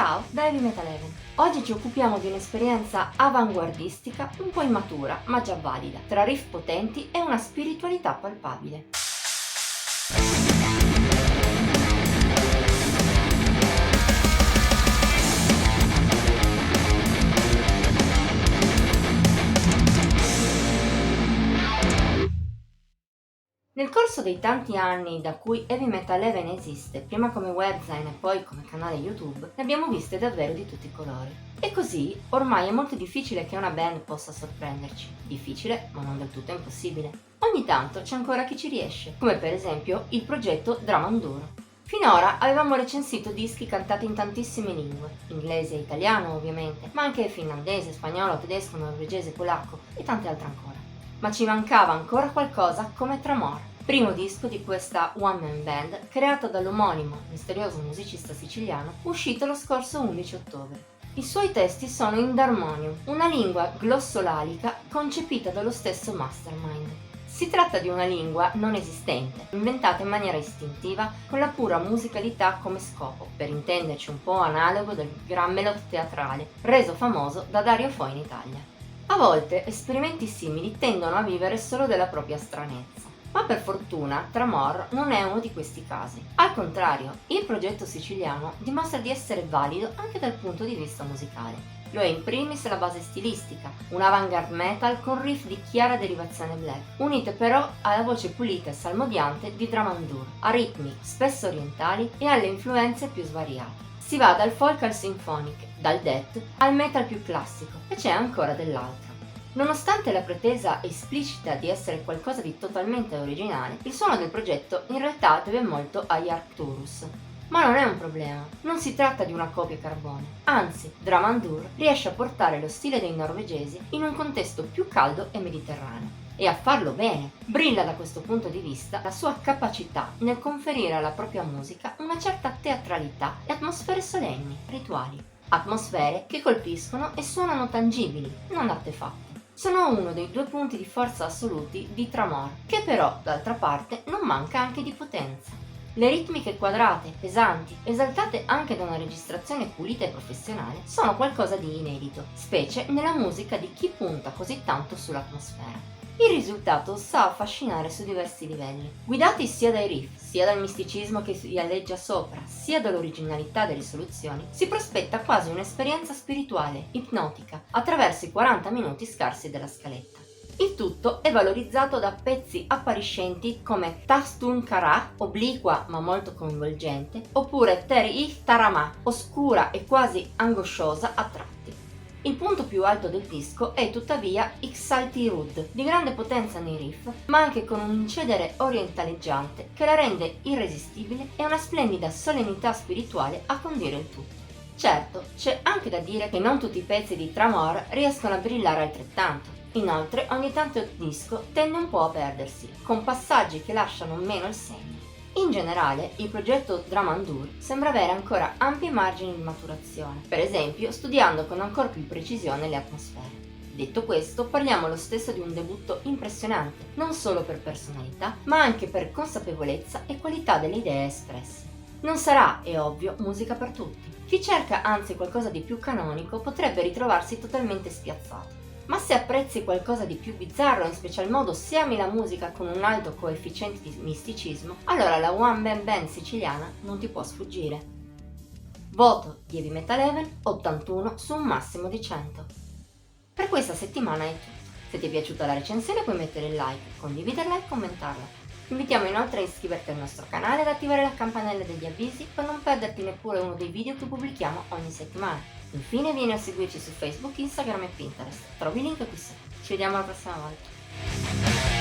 Ciao, da Heavy Metal Even. Oggi ci occupiamo di un'esperienza avanguardistica, un po' immatura, ma già valida, tra riff potenti e una spiritualità palpabile. Nel corso dei tanti anni da cui Heavy Metal Even esiste, prima come webzine e poi come canale YouTube, ne abbiamo viste davvero di tutti i colori. E così, ormai è molto difficile che una band possa sorprenderci. Difficile, ma non del tutto impossibile. Ogni tanto c'è ancora chi ci riesce, come per esempio il progetto Dramanduro. Finora avevamo recensito dischi cantati in tantissime lingue, inglese e italiano ovviamente, ma anche finlandese, spagnolo, tedesco, norvegese, polacco e tante altre ancora. Ma ci mancava ancora qualcosa come Tramor, primo disco di questa one-man band creata dall'omonimo, misterioso musicista siciliano, uscito lo scorso 11 ottobre. I suoi testi sono in Darmonium, una lingua glossolalica concepita dallo stesso Mastermind. Si tratta di una lingua non esistente, inventata in maniera istintiva con la pura musicalità come scopo, per intenderci un po' analogo del Grammelot teatrale, reso famoso da Dario Fo in Italia. A volte esperimenti simili tendono a vivere solo della propria stranezza, ma per fortuna Tramor non è uno di questi casi. Al contrario, il progetto siciliano dimostra di essere valido anche dal punto di vista musicale. Lo è in primis la base stilistica, un avant-garde metal con riff di chiara derivazione black, unite però alla voce pulita e salmodiante di Dramandur, a ritmi spesso orientali e alle influenze più svariate. Si va dal folk al symphonic, dal death al metal più classico, e c'è ancora dell'altro. Nonostante la pretesa esplicita di essere qualcosa di totalmente originale, il suono del progetto in realtà deve molto agli Arcturus. Ma non è un problema, non si tratta di una copia carbone, anzi, Dramandur riesce a portare lo stile dei norvegesi in un contesto più caldo e mediterraneo. E a farlo bene. Brilla da questo punto di vista la sua capacità nel conferire alla propria musica una certa teatralità e atmosfere solenni, rituali. Atmosfere che colpiscono e suonano tangibili, non artefatti. Sono uno dei due punti di forza assoluti di Tramor, che però, d'altra parte, non manca anche di potenza. Le ritmiche quadrate, pesanti, esaltate anche da una registrazione pulita e professionale, sono qualcosa di inedito, specie nella musica di chi punta così tanto sull'atmosfera. Il risultato sa affascinare su diversi livelli. Guidati sia dai riff, sia dal misticismo che si alleggia sopra, sia dall'originalità delle soluzioni, si prospetta quasi un'esperienza spirituale, ipnotica, attraverso i 40 minuti scarsi della scaletta. Il tutto è valorizzato da pezzi appariscenti come Tastun Kara, obliqua ma molto coinvolgente, oppure Teri Ich Tarama, oscura e quasi angosciosa a tratti. Il punto più alto del disco è tuttavia Ixalti Rud, di grande potenza nei riff, ma anche con un incedere orientaleggiante che la rende irresistibile e una splendida solennità spirituale a condire il tutto. Certo, c'è anche da dire che non tutti i pezzi di Tramor riescono a brillare altrettanto. Inoltre, ogni tanto il disco tende un po' a perdersi, con passaggi che lasciano meno il segno. In generale, il progetto Dramandur sembra avere ancora ampi margini di maturazione, per esempio studiando con ancora più precisione le atmosfere. Detto questo, parliamo lo stesso di un debutto impressionante, non solo per personalità, ma anche per consapevolezza e qualità delle idee espresse. Non sarà, è ovvio, musica per tutti. Chi cerca anzi qualcosa di più canonico potrebbe ritrovarsi totalmente spiazzato. Ma se apprezzi qualcosa di più bizzarro e in special modo se ami la musica con un alto coefficiente di misticismo, allora la one man band siciliana non ti può sfuggire. Voto di Heavy Metal Even 81 su un massimo di 100. Per questa settimana è tutto. Se ti è piaciuta la recensione puoi mettere il like, condividerla e commentarla. Ti invitiamo inoltre a iscriverti al nostro canale e ad attivare la campanella degli avvisi per non perderti neppure uno dei video che pubblichiamo ogni settimana. Infine vieni a seguirci su Facebook, Instagram e Pinterest. Trovi il link qui sotto. Ci vediamo la prossima volta.